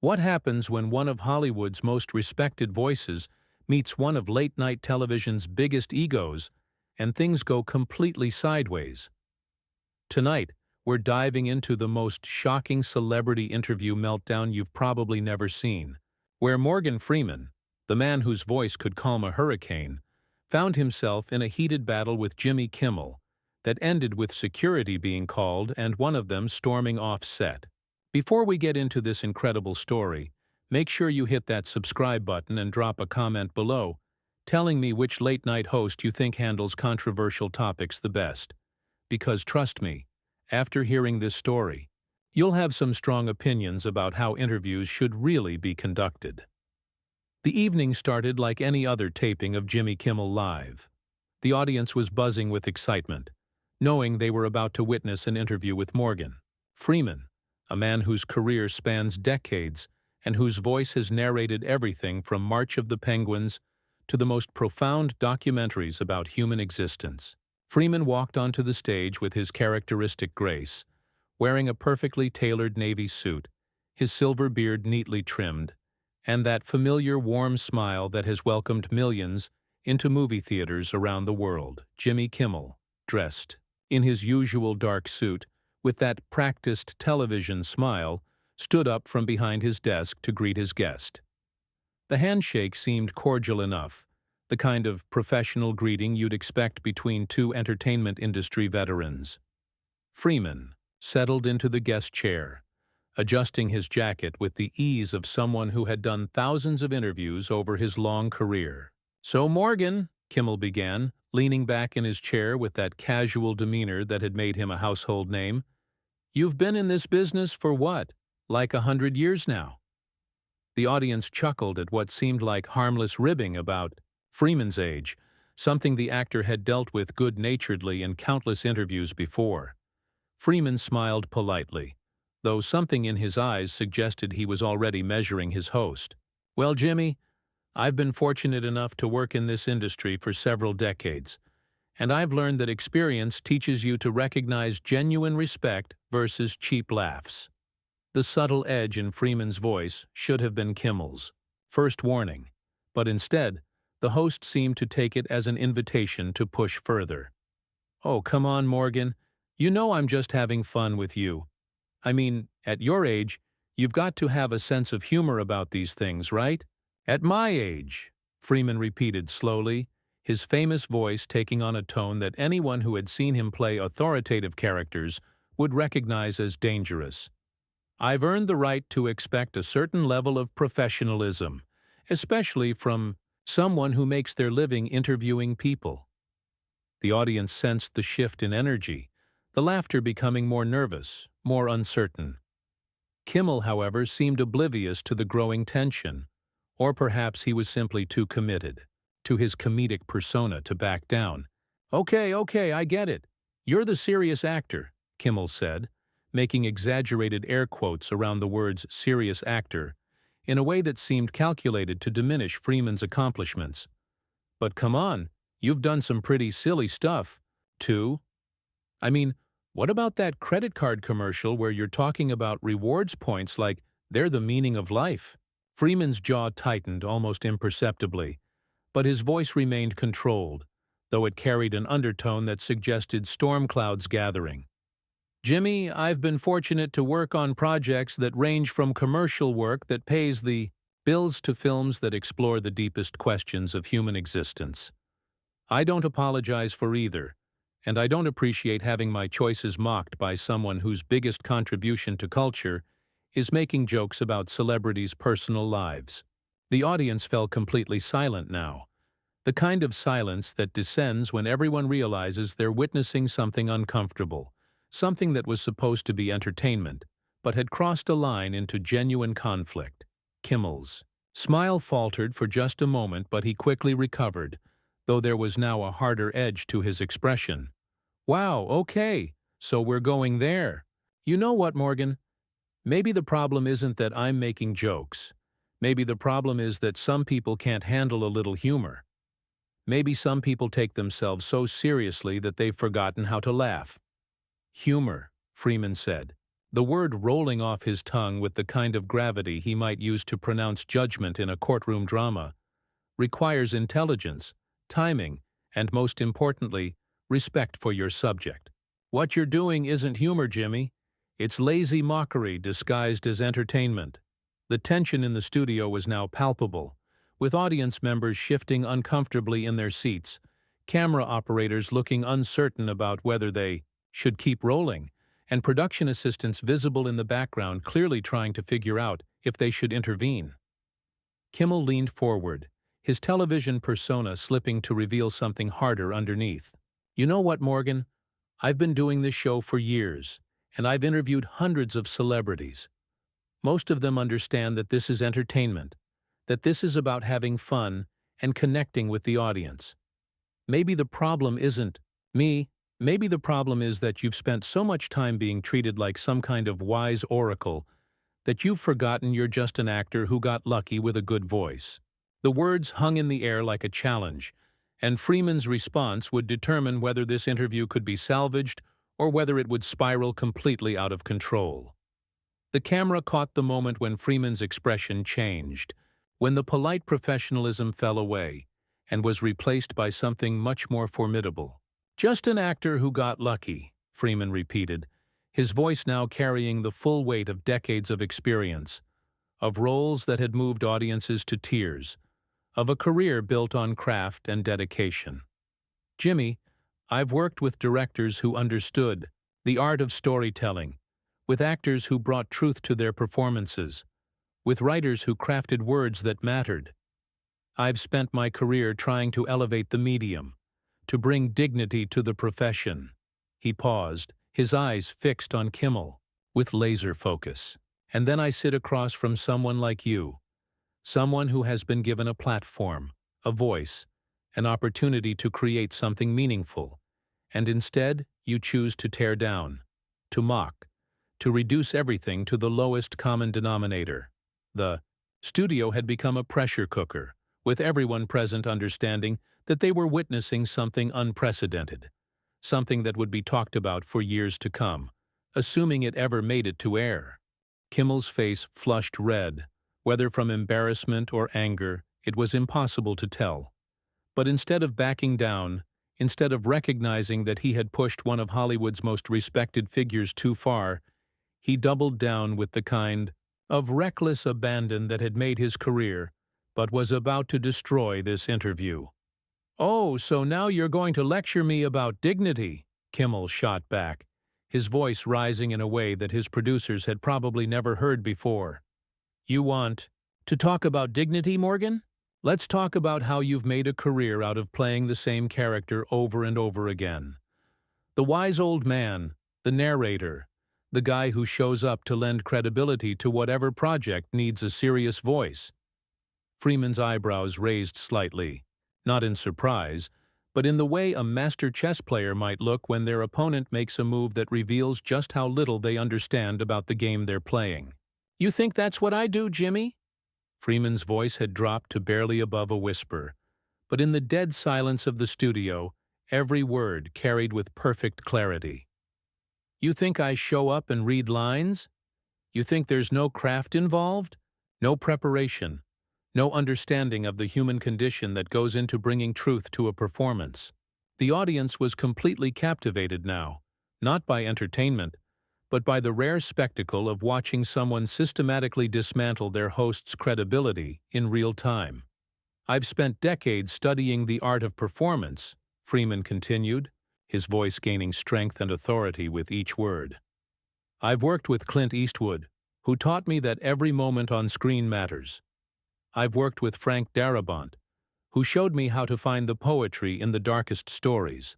What happens when one of Hollywood's most respected voices meets one of late-night television's biggest egos, and things go completely sideways? Tonight, we're diving into the most shocking celebrity interview meltdown you've probably never seen, where Morgan Freeman, the man whose voice could calm a hurricane, found himself in a heated battle with Jimmy Kimmel that ended with security being called and one of them storming off set. Before we get into this incredible story, make sure you hit that subscribe button and drop a comment below, telling me which late-night host you think handles controversial topics the best. Because trust me, after hearing this story, you'll have some strong opinions about how interviews should really be conducted. The evening started like any other taping of Jimmy Kimmel Live. The audience was buzzing with excitement, knowing they were about to witness an interview with Morgan Freeman, a man whose career spans decades and whose voice has narrated everything from March of the Penguins to the most profound documentaries about human existence. Freeman walked onto the stage with his characteristic grace, wearing a perfectly tailored navy suit, his silver beard neatly trimmed, and that familiar warm smile that has welcomed millions into movie theaters around the world. Jimmy Kimmel, dressed in his usual dark suit, with that practiced television smile, stood up from behind his desk to greet his guest. The handshake seemed cordial enough, the kind of professional greeting you'd expect between two entertainment industry veterans. Freeman settled into the guest chair, adjusting his jacket with the ease of someone who had done thousands of interviews over his long career. "So Morgan," Kimmel began, leaning back in his chair with that casual demeanor that had made him a household name, "you've been in this business for what, like 100 years now?" The audience chuckled at what seemed like harmless ribbing about Freeman's age, something the actor had dealt with good-naturedly in countless interviews before. Freeman smiled politely, though something in his eyes suggested he was already measuring his host. "Well, Jimmy, I've been fortunate enough to work in this industry for several decades, and I've learned that experience teaches you to recognize genuine respect versus cheap laughs." The subtle edge in Freeman's voice should have been Kimmel's first warning, but instead, the host seemed to take it as an invitation to push further. "Oh, come on, Morgan. You know I'm just having fun with you. I mean, at your age, you've got to have a sense of humor about these things, right?" "At my age," Freeman repeated slowly, his famous voice taking on a tone that anyone who had seen him play authoritative characters would recognize as dangerous. "I've earned the right to expect a certain level of professionalism, especially from someone who makes their living interviewing people." The audience sensed the shift in energy, the laughter becoming more nervous, more uncertain. Kimmel, however, seemed oblivious to the growing tension, or perhaps he was simply too committed to his comedic persona to back down. Okay, I get it. You're the serious actor," Kimmel said, making exaggerated air quotes around the words serious actor, in a way that seemed calculated to diminish Freeman's accomplishments. "But come on, you've done some pretty silly stuff, too. I mean, what about that credit card commercial where you're talking about rewards points like they're the meaning of life?" Freeman's jaw tightened almost imperceptibly, but his voice remained controlled, though it carried an undertone that suggested storm clouds gathering. "Jimmy, I've been fortunate to work on projects that range from commercial work that pays the bills to films that explore the deepest questions of human existence. I don't apologize for either, and I don't appreciate having my choices mocked by someone whose biggest contribution to culture is making jokes about celebrities' personal lives." The audience fell completely silent now, the kind of silence that descends when everyone realizes they're witnessing something uncomfortable, something that was supposed to be entertainment, but had crossed a line into genuine conflict. Kimmel's smile faltered for just a moment, but he quickly recovered, though there was now a harder edge to his expression. "Wow, okay, so we're going there. You know what, Morgan? Maybe the problem isn't that I'm making jokes. Maybe the problem is that some people can't handle a little humor. Maybe some people take themselves so seriously that they've forgotten how to laugh." "Humor," Freeman said, the word rolling off his tongue with the kind of gravity he might use to pronounce judgment in a courtroom drama, requires intelligence, timing, and most importantly, respect for your subject. What you're doing isn't humor, Jimmy. It's lazy mockery disguised as entertainment. The tension in the studio was now palpable, with audience members shifting uncomfortably in their seats, camera operators looking uncertain about whether they should keep rolling, and production assistants visible in the background clearly trying to figure out if they should intervene. Kimmel leaned forward, his television persona slipping to reveal something harder underneath. You know what, Morgan? I've been doing this show for years, and I've interviewed hundreds of celebrities. Most of them understand that this is entertainment, that this is about having fun and connecting with the audience. Maybe the problem isn't me. Maybe the problem is that you've spent so much time being treated like some kind of wise oracle that you've forgotten you're just an actor who got lucky with a good voice. The words hung in the air like a challenge, and Freeman's response would determine whether this interview could be salvaged or whether it would spiral completely out of control. The camera caught the moment when Freeman's expression changed, when the polite professionalism fell away and was replaced by something much more formidable. Just an actor who got lucky, Freeman repeated, his voice now carrying the full weight of decades of experience, of roles that had moved audiences to tears, of a career built on craft and dedication. Jimmy, I've worked with directors who understood the art of storytelling, with actors who brought truth to their performances, with writers who crafted words that mattered. I've spent my career trying to elevate the medium, to bring dignity to the profession. He paused, his eyes fixed on Kimmel, with laser focus. And then I sit across from someone like you, someone who has been given a platform, a voice, an opportunity to create something meaningful, and instead you choose to tear down, to mock, to reduce everything to the lowest common denominator. The studio had become a pressure cooker, with everyone present understanding that they were witnessing something unprecedented, something that would be talked about for years to come, assuming it ever made it to air. Kimmel's face flushed red, whether from embarrassment or anger, it was impossible to tell. But instead of backing down, instead of recognizing that he had pushed one of Hollywood's most respected figures too far, he doubled down with the kind of reckless abandon that had made his career, but was about to destroy this interview. "Oh, so now you're going to lecture me about dignity," Kimmel shot back, his voice rising in a way that his producers had probably never heard before. "You want to talk about dignity, Morgan? Let's talk about how you've made a career out of playing the same character over and over again. The wise old man, the narrator, the guy who shows up to lend credibility to whatever project needs a serious voice." Freeman's eyebrows raised slightly, not in surprise, but in the way a master chess player might look when their opponent makes a move that reveals just how little they understand about the game they're playing. "You think that's what I do, Jimmy?" Freeman's voice had dropped to barely above a whisper, but in the dead silence of the studio, every word carried with perfect clarity. "You think I show up and read lines? You think there's no craft involved? No preparation? No understanding of the human condition that goes into bringing truth to a performance?" The audience was completely captivated now, not by entertainment, but by the rare spectacle of watching someone systematically dismantle their host's credibility in real time. "I've spent decades studying the art of performance," Freeman continued, his voice gaining strength and authority with each word. "I've worked with Clint Eastwood, who taught me that every moment on screen matters. I've worked with Frank Darabont, who showed me how to find the poetry in the darkest stories.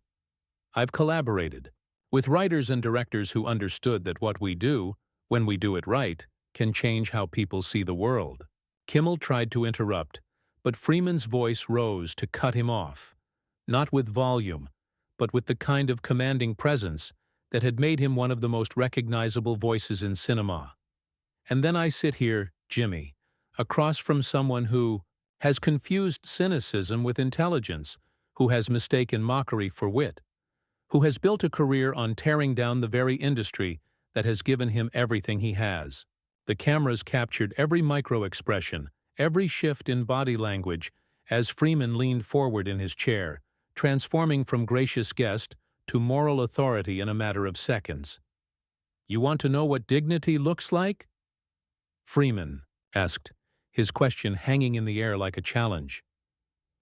I've collaborated with writers and directors who understood that what we do, when we do it right, can change how people see the world." Kimmel tried to interrupt, but Freeman's voice rose to cut him off, not with volume, but with the kind of commanding presence that had made him one of the most recognizable voices in cinema. "And then I sit here, Jimmy, across from someone who has confused cynicism with intelligence, who has mistaken mockery for wit, who has built a career on tearing down the very industry that has given him everything he has. The cameras captured every micro-expression, every shift in body language, as Freeman leaned forward in his chair, transforming from gracious guest to moral authority in a matter of seconds. "You want to know what dignity looks like?" Freeman asked, his question hanging in the air like a challenge.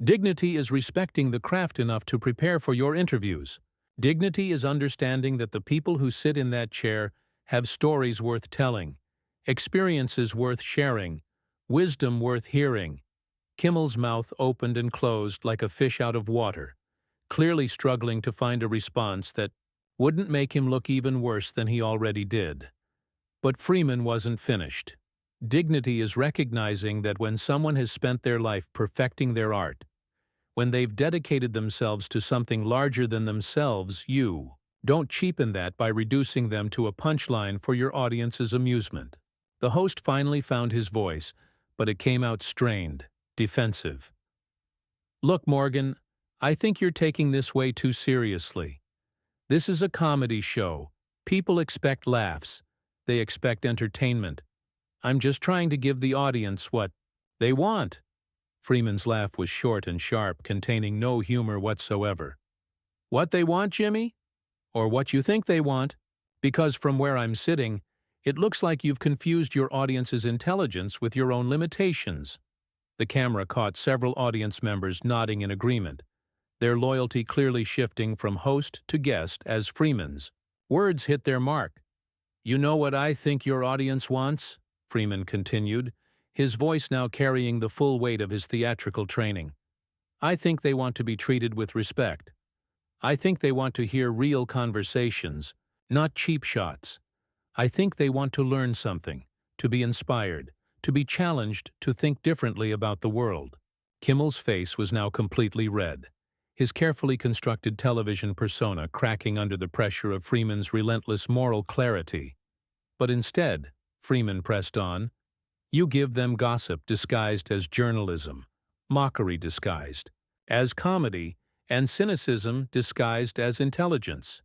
"Dignity is respecting the craft enough to prepare for your interviews. Dignity is understanding that the people who sit in that chair have stories worth telling, experiences worth sharing, wisdom worth hearing." Kimmel's mouth opened and closed like a fish out of water, clearly struggling to find a response that wouldn't make him look even worse than he already did. But Freeman wasn't finished. Dignity is recognizing that when someone has spent their life perfecting their art, when they've dedicated themselves to something larger than themselves, you don't cheapen that by reducing them to a punchline for your audience's amusement. The host finally found his voice, but it came out strained, defensive. "Look, Morgan, I think you're taking this way too seriously. This is a comedy show. People expect laughs. They expect entertainment. I'm just trying to give the audience what they want." Freeman's laugh was short and sharp, containing no humor whatsoever. "What they want, Jimmy? Or what you think they want? Because from where I'm sitting, it looks like you've confused your audience's intelligence with your own limitations." The camera caught several audience members nodding in agreement, their loyalty clearly shifting from host to guest as Freeman's words hit their mark. "You know what I think your audience wants?" Freeman continued, his voice now carrying the full weight of his theatrical training. "I think they want to be treated with respect. I think they want to hear real conversations, not cheap shots. I think they want to learn something, to be inspired, to be challenged to think differently about the world." Kimmel's face was now completely red, his carefully constructed television persona cracking under the pressure of Freeman's relentless moral clarity. "But instead," Freeman pressed on, "you give them gossip disguised as journalism, mockery disguised as comedy, and cynicism disguised as intelligence.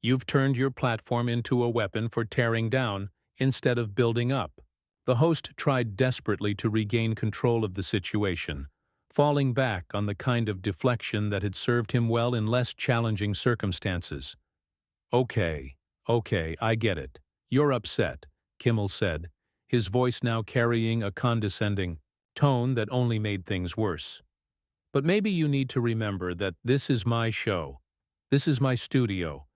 You've turned your platform into a weapon for tearing down instead of building up." The host tried desperately to regain control of the situation, falling back on the kind of deflection that had served him well in less challenging circumstances. Okay, I get it. You're upset," Kimmel said, his voice now carrying a condescending tone that only made things worse. "But maybe you need to remember that this is my show. This is my studio,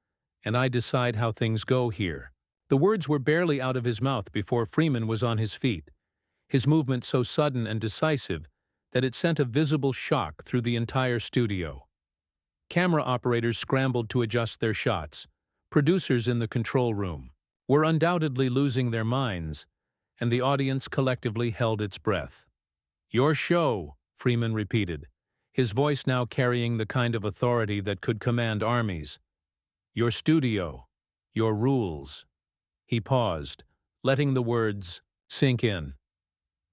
and I decide how things go here." The words were barely out of his mouth before Freeman was on his feet, his movement so sudden and decisive that it sent a visible shock through the entire studio. Camera operators scrambled to adjust their shots. Producers in the control room were undoubtedly losing their minds, and the audience collectively held its breath. "Your show," Freeman repeated, his voice now carrying the kind of authority that could command armies. "Your studio. Your rules." He paused, letting the words sink in.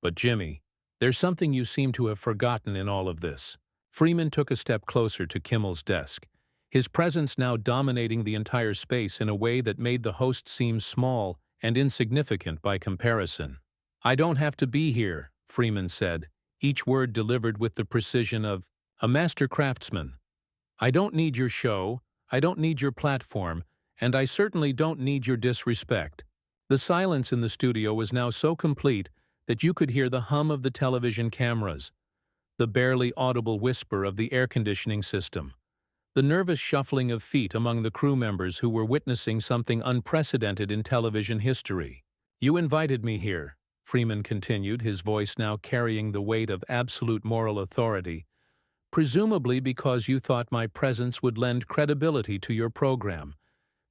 "But Jimmy, there's something you seem to have forgotten in all of this." Freeman took a step closer to Kimmel's desk, his presence now dominating the entire space in a way that made the host seem small and insignificant by comparison. "I don't have to be here," Freeman said, each word delivered with the precision of a master craftsman. "I don't need your show, I don't need your platform, and I certainly don't need your disrespect." The silence in the studio was now so complete that you could hear the hum of the television cameras, the barely audible whisper of the air conditioning system, the nervous shuffling of feet among the crew members who were witnessing something unprecedented in television history. "You invited me here," Freeman continued, his voice now carrying the weight of absolute moral authority, "presumably because you thought my presence would lend credibility to your program,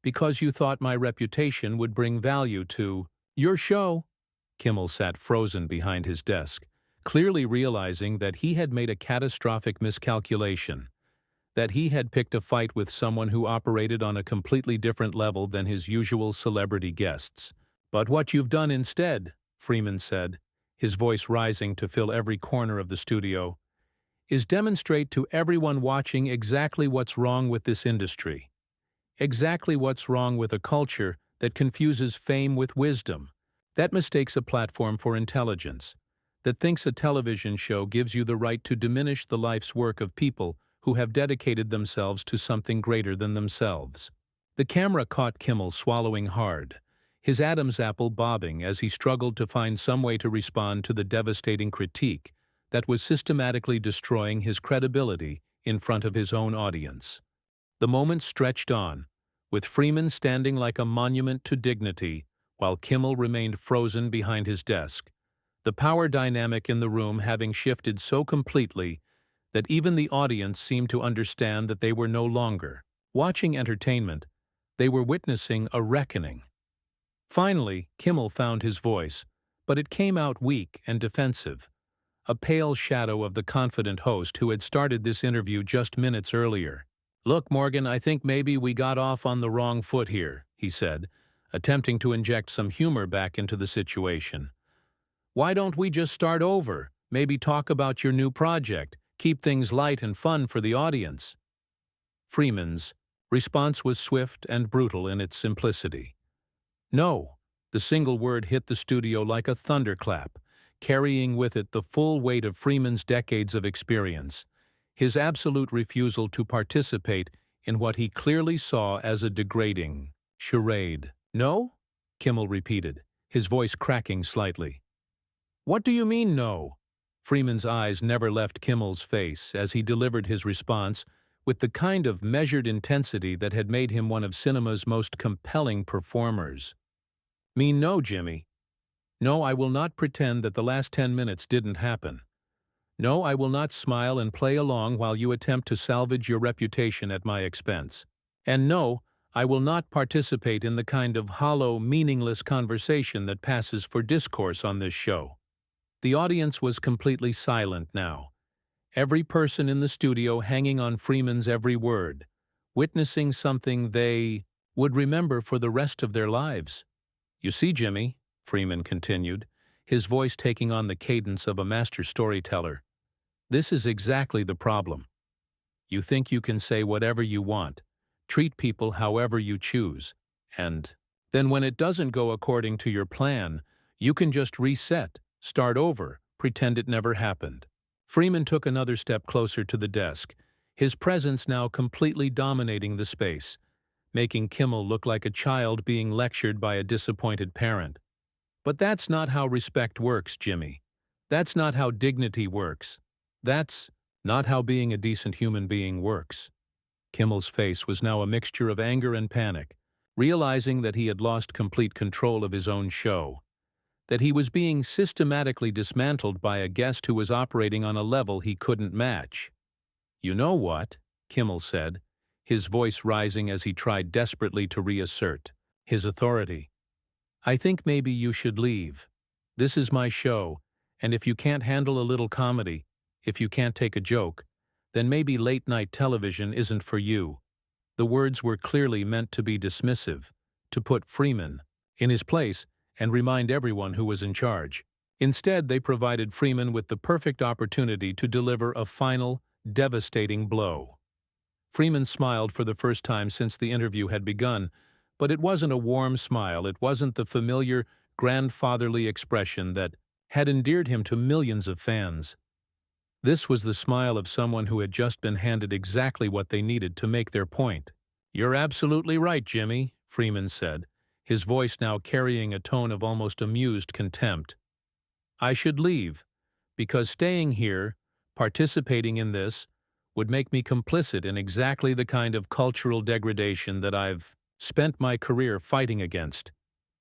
because you thought my reputation would bring value to your show." Kimmel sat frozen behind his desk, clearly realizing that he had made a catastrophic miscalculation, that he had picked a fight with someone who operated on a completely different level than his usual celebrity guests. "But what you've done instead," Freeman said, his voice rising to fill every corner of the studio, "is demonstrate to everyone watching exactly what's wrong with this industry. Exactly what's wrong with a culture that confuses fame with wisdom, that mistakes a platform for intelligence, that thinks a television show gives you the right to diminish the life's work of people who have dedicated themselves to something greater than themselves. The camera caught Kimmel swallowing hard, his Adam's apple bobbing as he struggled to find some way to respond to the devastating critique that was systematically destroying his credibility in front of his own audience. The moment stretched on, with Freeman standing like a monument to dignity while Kimmel remained frozen behind his desk, the power dynamic in the room having shifted so completely that even the audience seemed to understand that they were no longer watching entertainment, they were witnessing a reckoning. Finally, Kimmel found his voice, but it came out weak and defensive, a pale shadow of the confident host who had started this interview just minutes earlier. "Look, Morgan, I think maybe we got off on the wrong foot here," he said, attempting to inject some humor back into the situation. "Why don't we just start over, maybe talk about your new project, keep things light and fun for the audience?" Freeman's response was swift and brutal in its simplicity. "No." The single word hit the studio like a thunderclap, carrying with it the full weight of Freeman's decades of experience, his absolute refusal to participate in what he clearly saw as a degrading charade. "No?" Kimmel repeated, his voice cracking slightly. "What do you mean, no?" Freeman's eyes never left Kimmel's face as he delivered his response with the kind of measured intensity that had made him one of cinema's most compelling performers. "Mean no, Jimmy. No, I will not pretend that the last 10 minutes didn't happen. No, I will not smile and play along while you attempt to salvage your reputation at my expense. And no, I will not participate in the kind of hollow, meaningless conversation that passes for discourse on this show." The audience was completely silent now, every person in the studio hanging on Freeman's every word, witnessing something they would remember for the rest of their lives. "You see, Jimmy," Freeman continued, his voice taking on the cadence of a master storyteller, "this is exactly the problem. You think you can say whatever you want, treat people however you choose, and then when it doesn't go according to your plan, you can just reset, start over, pretend it never happened." Freeman took another step closer to the desk, his presence now completely dominating the space, making Kimmel look like a child being lectured by a disappointed parent. "But that's not how respect works, Jimmy. That's not how dignity works. That's not how being a decent human being works." Kimmel's face was now a mixture of anger and panic, realizing that he had lost complete control of his own show, that he was being systematically dismantled by a guest who was operating on a level he couldn't match. "You know what?" Kimmel said, his voice rising as he tried desperately to reassert his authority. "I think maybe you should leave. This is my show, and if you can't handle a little comedy, if you can't take a joke, then maybe late-night television isn't for you." The words were clearly meant to be dismissive, to put Freeman in his place and remind everyone who was in charge. Instead, they provided Freeman with the perfect opportunity to deliver a final, devastating blow. Freeman smiled for the first time since the interview had begun, but it wasn't a warm smile, it wasn't the familiar, grandfatherly expression that had endeared him to millions of fans. This was the smile of someone who had just been handed exactly what they needed to make their point. "You're absolutely right, Jimmy," Freeman said, his voice now carrying a tone of almost amused contempt. "I should leave, because staying here, participating in this, would make me complicit in exactly the kind of cultural degradation that I've spent my career fighting against."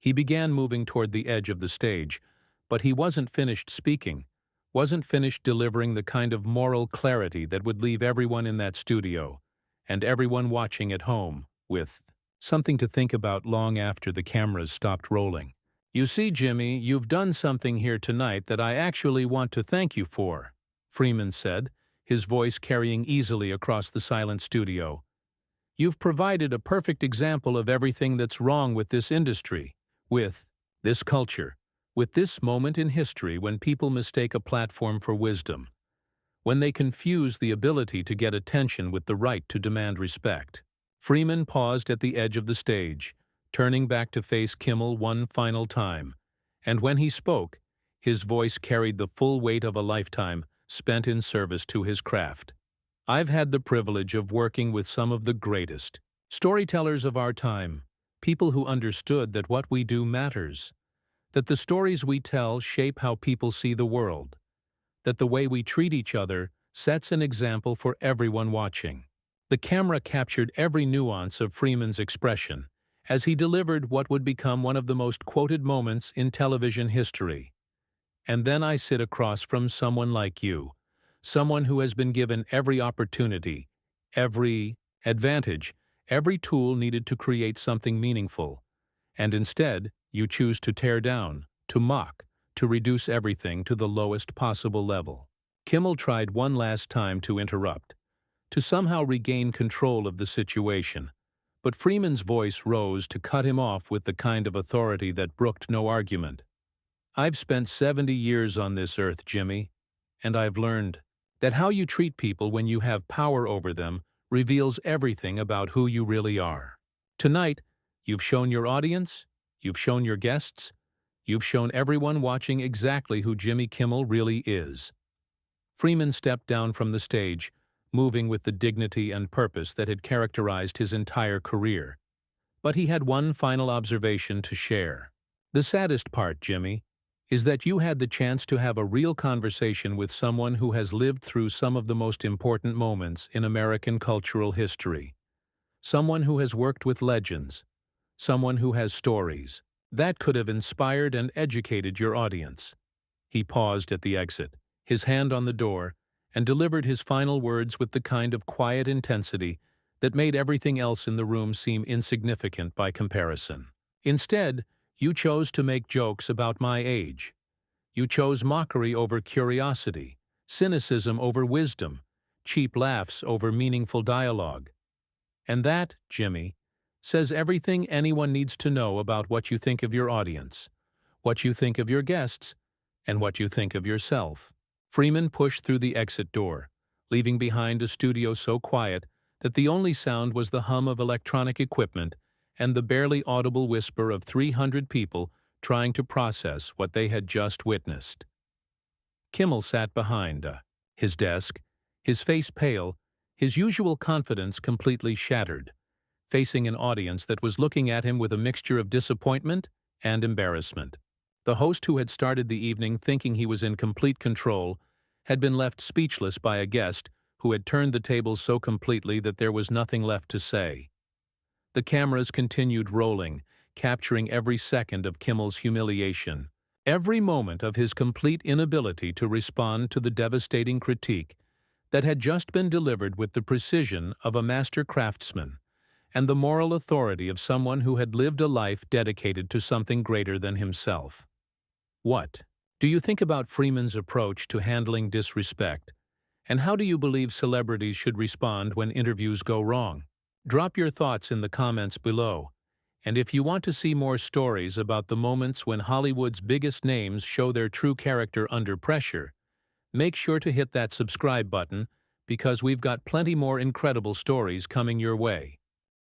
He began moving toward the edge of the stage, but he wasn't finished speaking, wasn't finished delivering the kind of moral clarity that would leave everyone in that studio, and everyone watching at home, with something to think about long after the cameras stopped rolling. "You see, Jimmy, you've done something here tonight that I actually want to thank you for," Freeman said, his voice carrying easily across the silent studio. "You've provided a perfect example of everything that's wrong with this industry, with this culture, with this moment in history when people mistake a platform for wisdom, when they confuse the ability to get attention with the right to demand respect." Freeman paused at the edge of the stage, turning back to face Kimmel one final time. And when he spoke, his voice carried the full weight of a lifetime spent in service to his craft. I've had the privilege of working with some of the greatest storytellers of our time, people who understood that what we do matters, that the stories we tell shape how people see the world, that the way we treat each other sets an example for everyone watching. The camera captured every nuance of Freeman's expression as he delivered what would become one of the most quoted moments in television history. And then I sit across from someone like you, someone who has been given every opportunity, every advantage, every tool needed to create something meaningful. And instead, you choose to tear down, to mock, to reduce everything to the lowest possible level. Kimmel tried one last time to interrupt, to somehow regain control of the situation, but Freeman's voice rose to cut him off with the kind of authority that brooked no argument. I've spent 70 years on this earth, Jimmy, and I've learned that how you treat people when you have power over them reveals everything about who you really are. Tonight, you've shown your audience, you've shown your guests, you've shown everyone watching exactly who Jimmy Kimmel really is. Freeman stepped down from the stage, moving with the dignity and purpose that had characterized his entire career. But he had one final observation to share. The saddest part, Jimmy, is that you had the chance to have a real conversation with someone who has lived through some of the most important moments in American cultural history. Someone who has worked with legends. Someone who has stories that could have inspired and educated your audience. He paused at the exit, his hand on the door, and delivered his final words with the kind of quiet intensity that made everything else in the room seem insignificant by comparison. Instead, you chose to make jokes about my age. You chose mockery over curiosity, cynicism over wisdom, cheap laughs over meaningful dialogue. And that, Jimmy, says everything anyone needs to know about what you think of your audience, what you think of your guests, and what you think of yourself. Freeman pushed through the exit door, leaving behind a studio so quiet that the only sound was the hum of electronic equipment and the barely audible whisper of 300 people trying to process what they had just witnessed. Kimmel sat behind his desk, his face pale, his usual confidence completely shattered, facing an audience that was looking at him with a mixture of disappointment and embarrassment. The host, who had started the evening thinking he was in complete control, had been left speechless by a guest who had turned the tables so completely that there was nothing left to say. The cameras continued rolling, capturing every second of Kimmel's humiliation, every moment of his complete inability to respond to the devastating critique that had just been delivered with the precision of a master craftsman and the moral authority of someone who had lived a life dedicated to something greater than himself. What do you think about Freeman's approach to handling disrespect, and how do you believe celebrities should respond when interviews go wrong? Drop your thoughts in the comments below, and if you want to see more stories about the moments when Hollywood's biggest names show their true character under pressure, make sure to hit that subscribe button because we've got plenty more incredible stories coming your way.